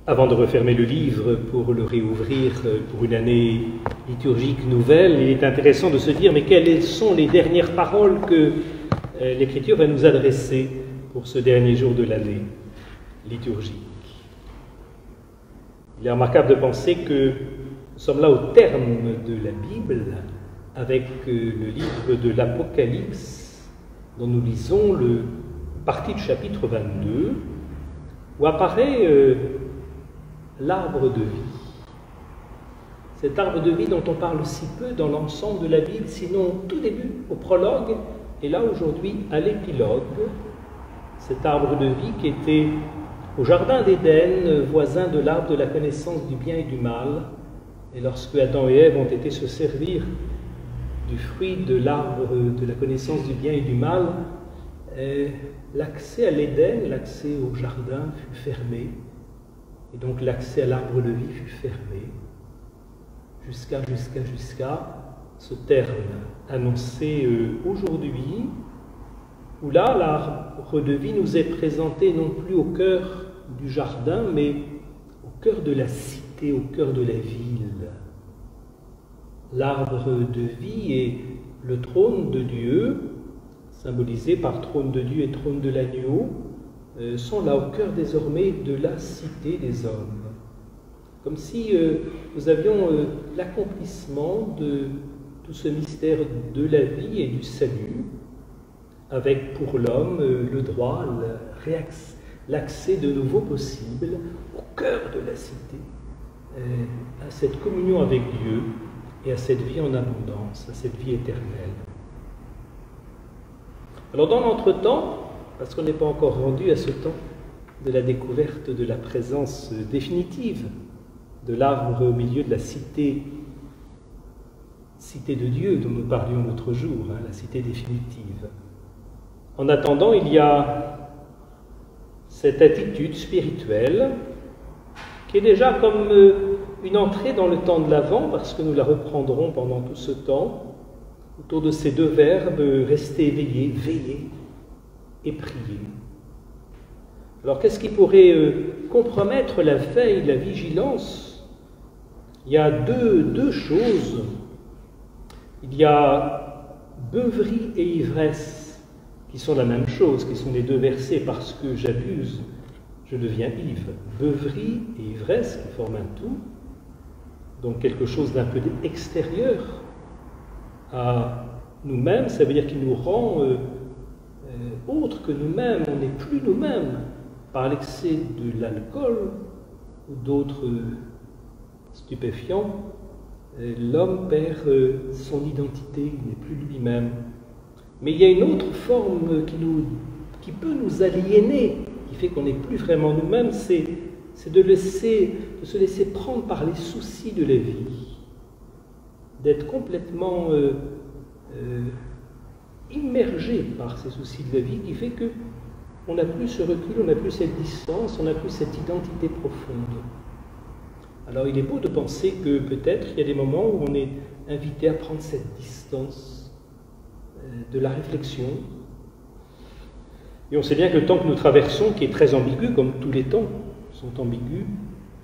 Avant de refermer le livre pour le réouvrir pour une année liturgique nouvelle, il est intéressant de se dire, mais quelles sont les dernières paroles que l'Écriture va nous adresser pour ce dernier jour de l'année liturgique. Il est remarquable de penser que nous sommes là au terme de la Bible, avec le livre de l'Apocalypse, dont nous lisons le partie du chapitre 22, où apparaît l'arbre de vie. Cet arbre de vie dont on parle si peu dans l'ensemble de la Bible, sinon au tout début, au prologue, et là aujourd'hui à l'épilogue. Cet arbre de vie qui était au jardin d'Éden, voisin de l'arbre de la connaissance du bien et du mal. Et lorsque Adam et Ève ont été se servir du fruit de l'arbre de la connaissance du bien et du mal, l'accès à l'Éden, l'accès au jardin fut fermé. Et donc l'accès à l'arbre de vie fut fermé jusqu'à ce terme annoncé aujourd'hui, où là, l'arbre de vie nous est présenté non plus au cœur du jardin, mais au cœur de la cité, au cœur de la ville. L'arbre de vie est le trône de Dieu, symbolisé par trône de Dieu et trône de l'agneau, sont là au cœur désormais de la cité des hommes. Comme si nous avions l'accomplissement de tout ce mystère de la vie et du salut, avec pour l'homme le droit, l'accès de nouveau possible au cœur de la cité, à cette communion avec Dieu et à cette vie en abondance, à cette vie éternelle. Alors dans l'entretemps, parce qu'on n'est pas encore rendu à ce temps de la découverte de la présence définitive de l'arbre au milieu de la cité de Dieu dont nous parlions l'autre jour, la cité définitive. En attendant, il y a cette attitude spirituelle qui est déjà comme une entrée dans le temps de l'Avent, parce que nous la reprendrons pendant tout ce temps, autour de ces deux verbes, rester éveillé, veiller et prier. Alors qu'est-ce qui pourrait compromettre la veille, la vigilance? Il y a deux choses. Il y a beuverie et ivresse, qui sont la même chose, qui sont les deux versets, parce que j'abuse, je deviens ivre. Beuverie et ivresse qui forment un tout, donc quelque chose d'un peu extérieur à nous-mêmes, ça veut dire qu'il nous rend autres que nous-mêmes, on n'est plus nous-mêmes par l'excès de l'alcool ou d'autres stupéfiants. L'homme perd son identité, il n'est plus lui-même. Mais il y a une autre forme qui peut nous aliéner, qui fait qu'on n'est plus vraiment nous-mêmes, c'est de se laisser prendre par les soucis de la vie, d'être complètement immergé par ces soucis de la vie, qui fait qu'on n'a plus ce recul, on n'a plus cette distance, on n'a plus cette identité profonde. Alors il est beau de penser que peut-être il y a des moments où on est invité à prendre cette distance de la réflexion. Et on sait bien que le temps que nous traversons, qui est très ambigu, comme tous les temps sont ambigus,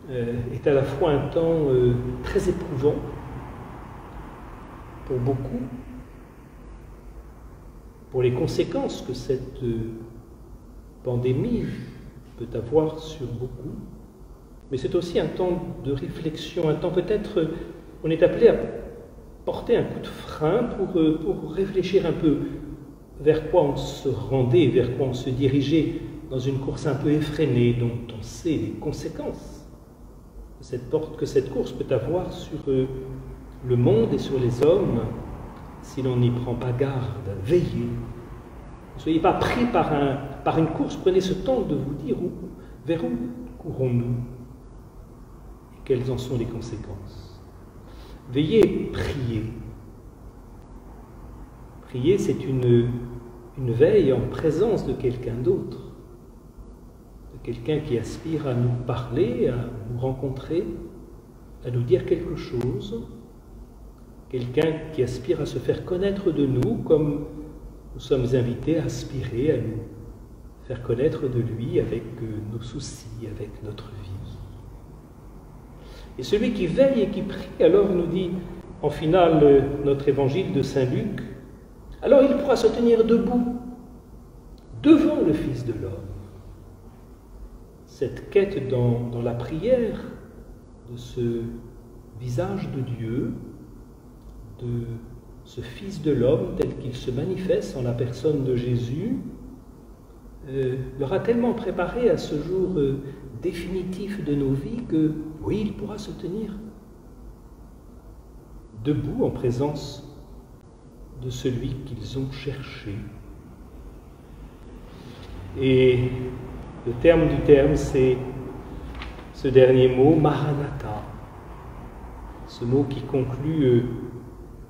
est à la fois un temps très éprouvant pour beaucoup, pour les conséquences que cette pandémie peut avoir sur beaucoup, mais c'est aussi un temps de réflexion, un temps peut-être, on est appelé à porter un coup de frein pour réfléchir un peu vers quoi on se rendait, vers quoi on se dirigeait dans une course un peu effrénée, dont on sait les conséquences que cette course peut avoir sur le monde et sur les hommes, si l'on n'y prend pas garde. Veillez. Ne soyez pas pris par une course, prenez ce temps de vous dire vers où courons-nous et quelles en sont les conséquences. Veillez, priez. Prier, c'est une veille en présence de quelqu'un d'autre, de quelqu'un qui aspire à nous parler, à nous rencontrer, à nous dire quelque chose, quelqu'un qui aspire à se faire connaître de nous, comme nous sommes invités à aspirer à nous faire connaître de lui avec nos soucis, avec notre vie. Et celui qui veille et qui prie, alors nous dit en finale notre évangile de Saint Luc, alors il pourra se tenir debout devant le Fils de l'homme. Cette quête dans la prière de ce visage de Dieu, de ce Fils de l'homme tel qu'il se manifeste en la personne de Jésus, l'aura tellement préparé à ce jour définitif de nos vies que, oui, il pourra se tenir debout en présence de celui qu'ils ont cherché. Et le terme du terme, c'est ce dernier mot, Maranatha, ce mot qui conclut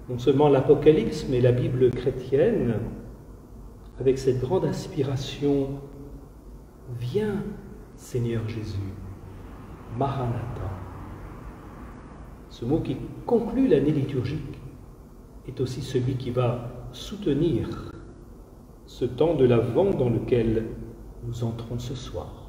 non seulement l'Apocalypse, mais la Bible chrétienne, avec cette grande aspiration, viens Seigneur Jésus, Maranatha. Ce mot qui conclut l'année liturgique est aussi celui qui va soutenir ce temps de l'Avent dans lequel nous entrons ce soir.